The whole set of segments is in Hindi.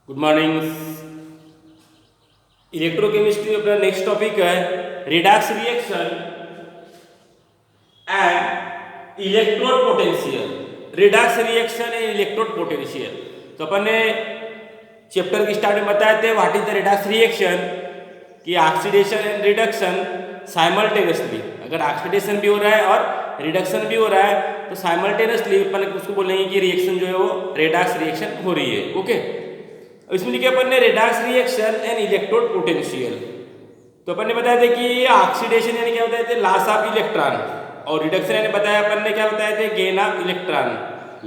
Good morning. इलेक्ट्रोकेमिस्ट्री अपना नेक्स्ट टॉपिक है Redux reaction and electrode potential. Redux reaction and electrode potential. तो अपन ने चैप्टर के स्टार्ट में बताए थे what is the redox reaction, कि ऑक्सीडेशन एंड रिडक्शन साइमल्टेनियसली, अगर ऑक्सीडेशन भी हो रहा है और रिडक्शन भी हो रहा है तो साइमल्टेनियसली अपन उसको बोलेंगे कि रिएक्शन जो है वो रिडक्स रिएक्शन हो रही है। ओके, इसमें लिखे अपन ने Redux reaction and electrode potential. तो अपन ने बताया था कि ऑक्सीडेशन यानी क्या बताए थे, लॉस ऑफ इलेक्ट्रॉन, और रिडक्शन यानी बताया अपन ने क्या बताया थे, gain of electron.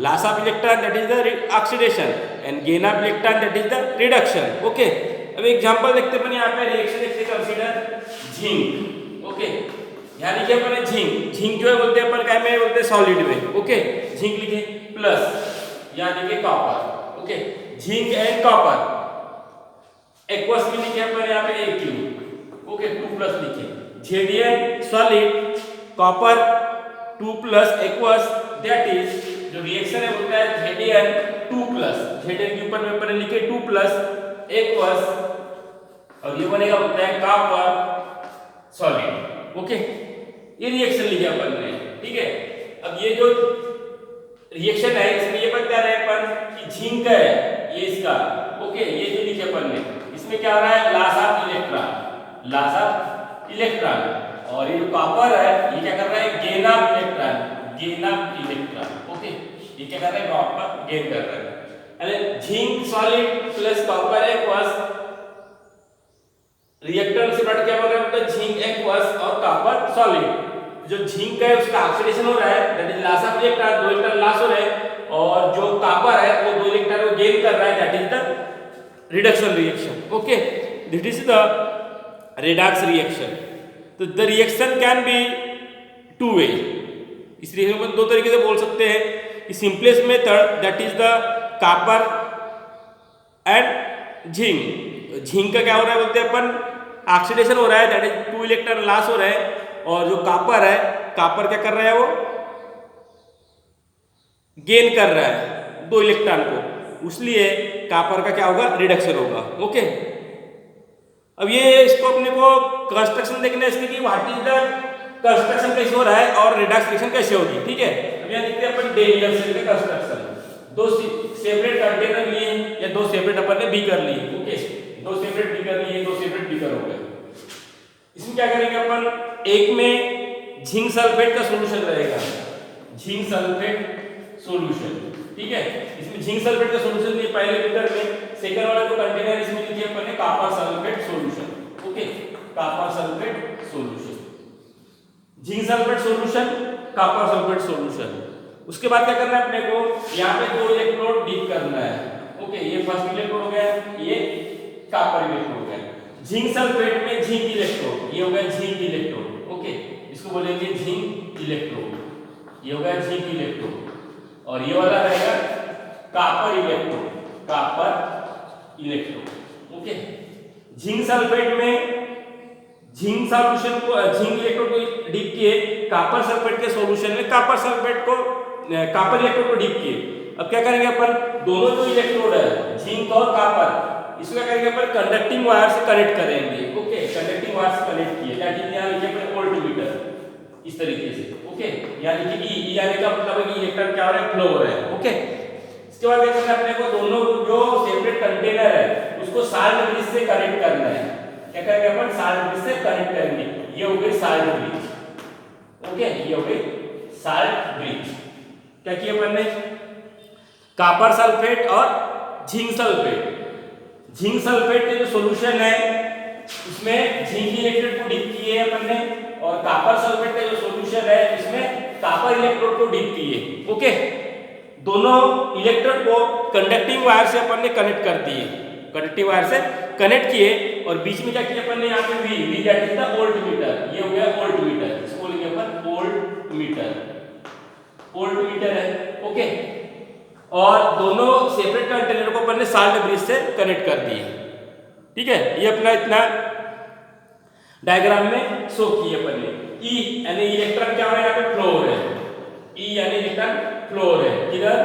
Loss of electron that is the oxidation and gain of electron that is the reduction. Okay, अब एग्जांपल देखते अपन यहाँ पे रिएक्शन देखते कंसीडर जिंक। ओके, यहाँ लिखे अपन ने जिंक। जिंक जो है बोलते हैं अपन क्या में बोलते हैं सॉलिड में। ओके, जिंक लिखे प्लस यहाँ लिखे copper. Okay, zinc and copper aqueous में लिखे अपन यहाँ पे AQ। ओके, 2 प्लस लिखे Zn solid copper 2 plus aqueous, that is जो रिएक्शन है बोलता है Zn 2 प्लस, Zn के ऊपर में अपन लिखे 2 प्लस एक्वस, और ये बनेगा बोलता है कॉपर सॉलिड। ओके, ये रिएक्शन लिखे अपन ने। ठीक है, अब ये जो रिएक्शन है इसमें ये बता रहे हैं अपन कि जिंक है ये इसका। ओके, ये जो लिखे अपन ने इसमें क्या हो रहा है, loss of electron, loss of electron, और ये जो कॉपर है ये क्या कर रहा है, gain of electron, gain of electron. Okay, ये क्या कर रहा है, कॉपर गेन कर रहा है। अरे zinc solid plus copper aqueous, reactor से बढ़ क्या बन रहा है, जिंक एक्वस और कॉपर सॉलिड। जो जिंक है उसका ऑक्सीडेशन हो रहा है, that is loss of electron, 2 electron loss हो रहे हैं, और जो कॉपर है वो 2 इलेक्ट्रॉन को गेन कर रहा है, that is the reduction reaction. Okay, this is the redox reaction. तो the reaction can be two way. इस रिएक्शन को दो तरीके से बोल सकते हैं कि simplest method that is the copper and zinc. Zinc का क्या हो रहा है बोलते हैं अपन, ऑक्सीडेशन हो रहा है, दैट इज 2 इलेक्ट्रॉन लॉस हो रहे हैं, और जो कॉपर है, कॉपर क्या कर रहा है, वो गेन कर रहा है 2 इलेक्ट्रॉन को, इसलिए कॉपर का क्या होगा, रिडक्शन होगा। ओके, अब ये इसको अपने को कंस्ट्रक्शन देखना है इसकी कि व्हाट इज द कंस्ट्रक्शन कैसे हो रहा है और रिडक्स रिएक्शन कैसे होगी। ठीक है, अब यहाँ देखते हैं अपन डेरिवेटिव सेल का कंस्ट्रक्शन। 2 सेपरेट कंटेनर लिए या 2 सेपरेट अपन ने बीकर लिए। ओके, 2 सेपरेट बीकर लिए, 2 सेपरेट बीकर हो गए। इसमें क्या करेंगे अपन, एक में जिंक सल्फेट का सॉल्यूशन रहेगा, जिंक सल्फेट सॉल्यूशन। ठीक है, इसमें जिंक सल्फेट का सॉल्यूशन लिए पहले बीकर में, सेकंड वाला जो कंटेनर इसमें लिखिए अपन ने copper sulphate solution. Okay, copper sulphate solution, zinc sulphate solution, copper sulphate solution. उसके बाद क्या करना है अपने को, यहाँ पे 2 इलेक्ट्रोड डीप करना है। ओके, ये फर्स्ट इलेक्ट्रोड हो गया, ये कॉपर इलेक्ट्रोड हो गया। जिंक सल्फेट में जिंक इलेक्ट्रोड, ये हो गया जिंक इलेक्ट्रोड। ओके, इसको बोलेंगे जिंक इलेक्ट्रोड, ये हो गया जिंक इलेक्ट्रोड, और ये वाला रहेगा copper electrode, copper electrode. Okay, zinc sulphate में जिंक सॉल्यूशन को, जिंक इलेक्ट्रोड को डीप किए, कॉपर सल्फेट के सॉल्यूशन में कॉपर सल्फेट को, कॉपर इलेक्ट्रोड को डीप किए। अब क्या करेंगे अपन, दोनों जो इलेक्ट्रोड है जिंक और कॉपर, इसको क्या करेंगे अपन, कंडक्टिंग वायर से कनेक्ट करेंगे। ओके, कंडक्टिंग वायर से कनेक्ट किए, दैट इज यहां लिखिए अपन वोल्टमीटर, इस तरीके से। ओके, यहां लिखिए ई यानी का मतलब है कि इलेक्ट्रॉन क्या हो रहा है, फ्लो हो रहा है। ओके, इसके बाद क्या करना है अपने को, दोनों जो सेपरेट कंटेनर है उसको साल्ट ब्रिज से कनेक्ट करना है। क्या करेंगे अपन, साल्ट ब्रिज से कनेक्ट करेंगे, ये हो गई साल्ट ब्रिज। ओके, ये हो गई साल्ट ब्रिज। क्या किया अपन ने, कॉपर सल्फेट और जिंक सल्फेट, जिंक सल्फेट के जो सॉल्यूशन है उसमें जिंक इलेक्ट्रोड को डीप किए अपन ने, और कॉपर सल्फेट का जो सॉल्यूशन है इसमें कॉपर इलेक्ट्रोड को डीप किए। ओके, दोनों इलेक्ट्रोड को कंडक्टिंग वायर से अपन ने कनेक्ट कर दिए, कंडक्टिंग वायर से कनेक्ट किए, और बीच में क्या किया अपन ने, यहाँ पे V that is the voltmeter, ये हो गया वोल्टमीटर, इसको बोलेंगे अपन वोल्टमीटर, वोल्टमीटर है। ओके, और दोनों सेपरेट कंटेनर को अपन ने साल्ट ब्रिज से कनेक्ट कर दिए। ठीक है, ये अपना इतना डायग्राम में शो किए अपन ने। ई यानी इलेक्ट्रॉन क्या हो रहा है, यहाँ पे फ्लो हो रहा है, ई यानी इलेक्ट्रॉन फ्लो हो रहा है, किधर,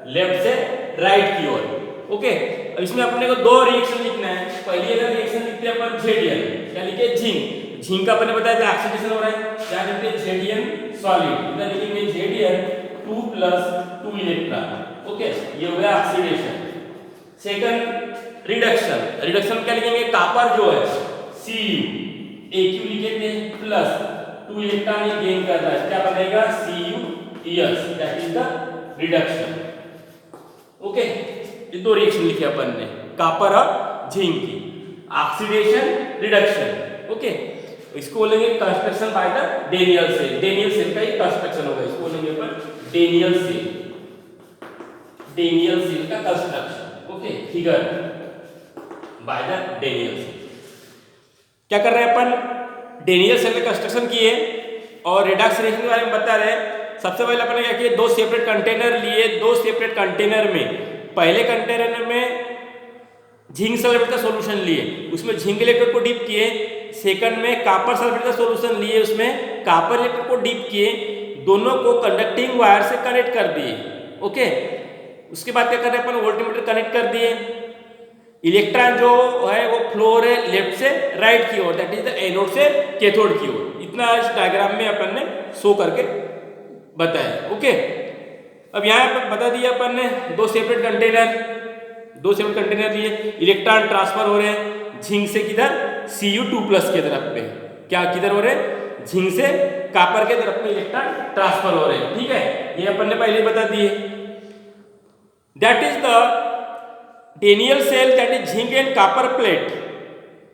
लेफ्ट से राइट की ओर। ओके, अब इसमें अपने को दो रिएक्शन लिखना है। पहली अगर रिएक्शन लिखते हैं अपन Zn, क्या लिखे जिंक, जिंक का अपने बताया था ऑक्सीडेशन हो रहा है, क्या लिखते हैं Zn सॉलिड, इधर लिखेंगे Zn 2 + 2 इलेक्ट्रॉन। ओके, ये हो गया ऑक्सीडेशन। सेकंड रिडक्शन, रिडक्शन में क्या लिखेंगे, कॉपर जो है Cu Aq लिखेंगे प्लस 2 इलेक्ट्रॉन ये गेन कर रहा है, क्या बनेगा CuEs, that is the reduction. Okay, ये दो रिएक्शन लिखे अपन ने कॉपर और जिंक की, ऑक्सीडेशन रिडक्शन। ओके, इसको बोलेंगे construction by the Daniel cell, Daniel cell का ये कंस्ट्रक्शन होगा, इसको बोलेंगे अपन डेनियल सेल, डेनियल सेल का construction. Okay, figure by the Daniel cell. क्या कर रहे हैं अपन, डेनियल सेल का कंस्ट्रक्शन किए और रेडॉक्स रिएक्शन के बारे में बता रहे हैं। सबसे पहले अपन ने क्या किया, दो सेपरेट कंटेनर लिए, दो सेपरेट कंटेनर में पहले कंटेनर में जिंक सल्फेट का सॉल्यूशन लिए, उसमें जिंक इलेक्ट्रोड को डिप किए। सेकंड में कॉपर सल्फेट का सॉल्यूशन लिए, उसमें कॉपर इलेक्ट्रोड को डिप किए, दोनों को कंडक्टिंग वायर से कनेक्ट कर दिए। ओके, उसके बाद क्या कर रहे हैं अपन, वोल्टमीटर कनेक्ट कर दिए। इलेक्ट्रॉन जो है वो फ्लो हो रहे लेफ्ट से राइट की ओर, दैट इज द एनोड से कैथोड की ओर। इतना इस डायग्राम में अपन ने शो करके बताया। ओके, अब यहाँ पर बता दिया अपन ने दो सेपरेट कंटेनर लिए, इलेक्ट्रॉन ट्रांसफर हो रहे हैं जिंक से किधर, Cu2+ के तरफ पे, क्या किधर हो रहे हैं, जिंक से कॉपर के तरफ में इलेक्ट्रॉन ट्रांसफर हो रहे हैं। ठीक है, ये अपन ने पहले बता दिए। That is the Daniel cell, that is zinc and copper plate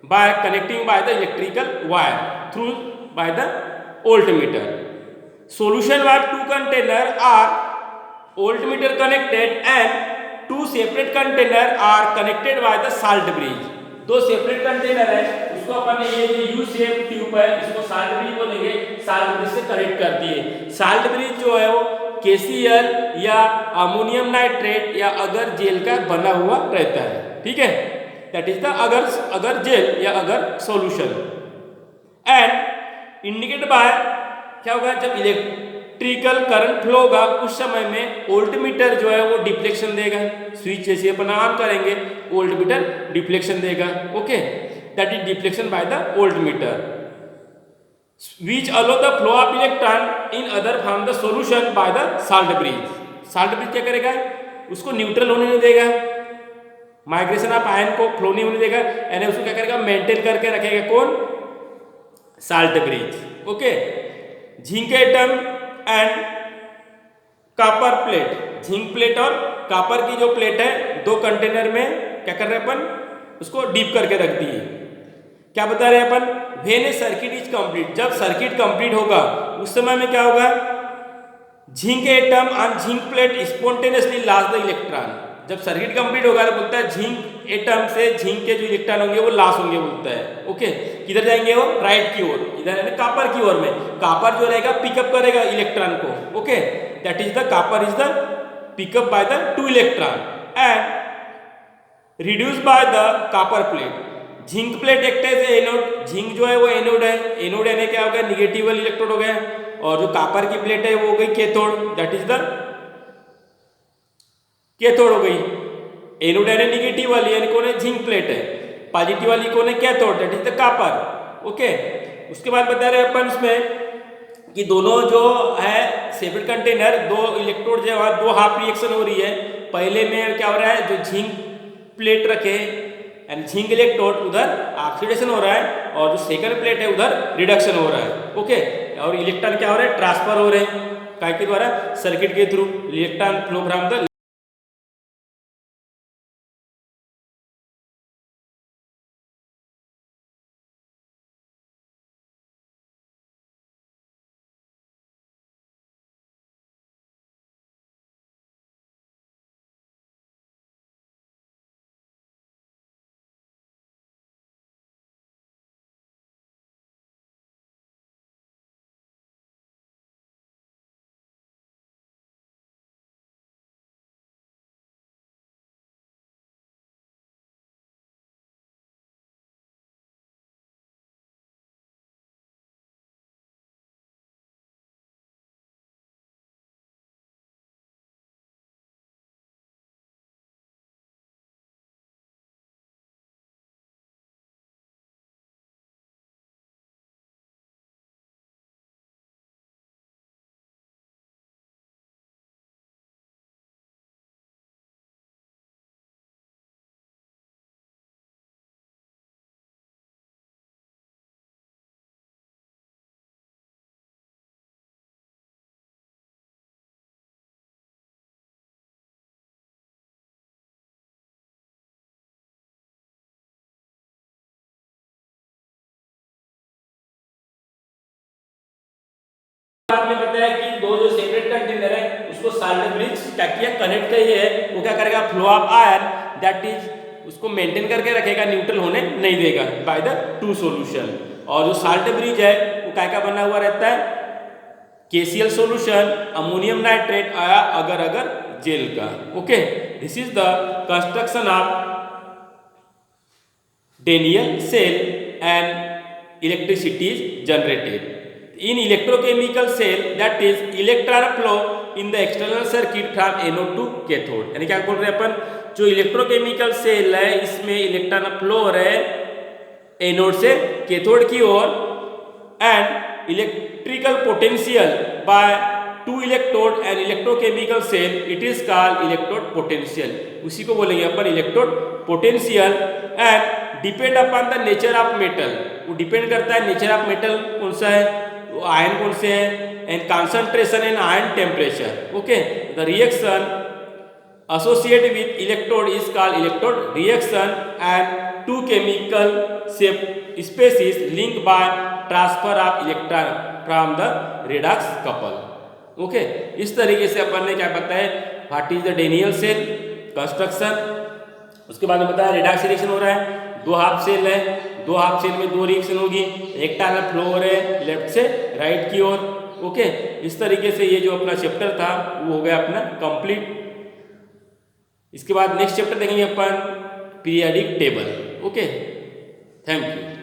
by connecting by the electrical wire through by the voltmeter. Solution wire two container are voltmeter connected and two separate container are connected by the salt bridge. दो सेपरेट कंटेनर है, उसको अपन ने ये जो यू शेप ट्यूब है इसको साल्ट ब्रिज बोलेंगे, साल्ट ब्रिज से कनेक्ट कर दिए। साल्ट ब्रिज जो है वो KCl या अमोनियम नाइट्रेट या अगर जेल का बना हुआ रहता है। ठीक है, दैट इज द अगर जेल या अगर सॉल्यूशन। एंड इंडिकेट बाय, क्या होगा, जब इलेक्ट्रिकल करंट फ्लो होगा उस समय में वोल्टमीटर जो है वो डिफ्लेक्शन देगा। स्विच जैसे अपन ऑन करेंगे वोल्टमीटर डिफ्लेक्शन देगा। Okay, that is deflection by the voltmeter which allow the flow of electron in other from the solution by the salt bridge. salt bridge क्या करेगा, उसको न्यूट्रल होने नहीं देगा, माइग्रेशन ऑफ आयन को फ्लो नहीं होने देगा, यानी उसको क्या करेगा, मेंटेन करके रखेगा। कौन, salt bridge. Okay, zinc atom and copper plate, zinc plate और कॉपर की जो प्लेट है दो कंटेनर में क्या कर रहे हैं अपन, उसको डीप करके रख दिए। क्या बता रहे हैं अपन, when a circuit is complete, जब सर्किट कंप्लीट होगा उस समय में क्या होगा, zinc atom on zinc plate spontaneously loss the electron. जब सर्किट कंप्लीट होगा तो बोलता है जिंक एटम से जिंक के जो इलेक्ट्रॉन होंगे वो लॉस होंगे बोलता है। ओके, किधर जाएंगे वो, राइट की ओर, इधर यानी कॉपर की ओर में। कॉपर जो रहेगा पिकअप करेगा इलेक्ट्रॉन को। Okay, that is the copper is the pickup by the two electron and reduce by the copper plate. Zinc plate act as anode, zinc जो है वो एनोड है, एनोड यानी क्या हो गया, निगेटिव इलेक्ट्रोड हो गया, और जो कॉपर की प्लेट है वो हो गई cathode, that is the cathode हो गई। एनोड यानी निगेटिव वाली, यानी कौन है, जिंक प्लेट है, पॉजिटिव वाली कौन है, cathode, that is the copper. Okay, उसके बाद बता रहे अपन उसमें कि दोनों जो है सेपरेट कंटेनर, दो इलेक्ट्रोड जो है दो हाफ रिएक्शन हो रही है। पहले में क्या हो रहा है, जो जिंक प्लेट रखे एंड जिंक इलेक्ट्रोड उधर ऑक्सीडेशन हो रहा है, और जो सेकंड प्लेट है उधर रिडक्शन हो रहा है। ओके, और इलेक्ट्रॉन क्या हो रहा है, ट्रांसफर हो रहे हैं, काय के द्वारा, सर्किट के through, electron flow from the आपने बताया कि दो जो सेपरेट कंटेनर है उसको साल्ट ब्रिज क्या किया, कनेक्ट किया है, वो क्या करेगा, flow of ion that is उसको मेंटेन करके रखेगा, न्यूट्रल होने नहीं देगा बाय द टू सॉल्यूशन। और जो साल्ट ब्रिज है वो क्या क्या बना हुआ रहता है, KCl सॉल्यूशन, अमोनियम नाइट्रेट आया अगर अगर जेल का। Okay, this is the construction of Daniell cell and electricity is generated. In electrochemical cell, that is electron flow in the external circuit from anode to cathode. यानी क्या बोल रहे हैं अपन, जो इलेक्ट्रोकेमिकल सेल है इसमें इलेक्ट्रॉन फ्लो हो रहे हैं एनोड से कैथोड की ओर, and electrical potential by two electrode and electrochemical cell it is called electrode potential. उसी को बोलेंगे अपन electrode potential. And depend upon the nature of metal, वो डिपेंड करता है नेचर ऑफ मेटल कौन सा है, वो आयन कौन से है, and concentration and ion temperature. Okay, the reaction associated with electrode is called electrode reaction, and two chemical species linked by transfer of electron from the redox couple. Okay, इस तरीके से अपन ने क्या बताया, what is the Daniell cell construction. उसके बाद में बताया रिडॉक्स रिएक्शन हो रहा है, दो हाफ सेल है, दो हाफ सेल में दो रिएक्शन होगी, एक टाइम फ्लो हो रहे हैं लेफ्ट से राइट की ओर। ओके, इस तरीके से ये जो अपना चैप्टर था वो हो गया अपना कंप्लीट। इसके बाद नेक्स्ट चैप्टर देखेंगे अपन periodic table. Okay, thank you.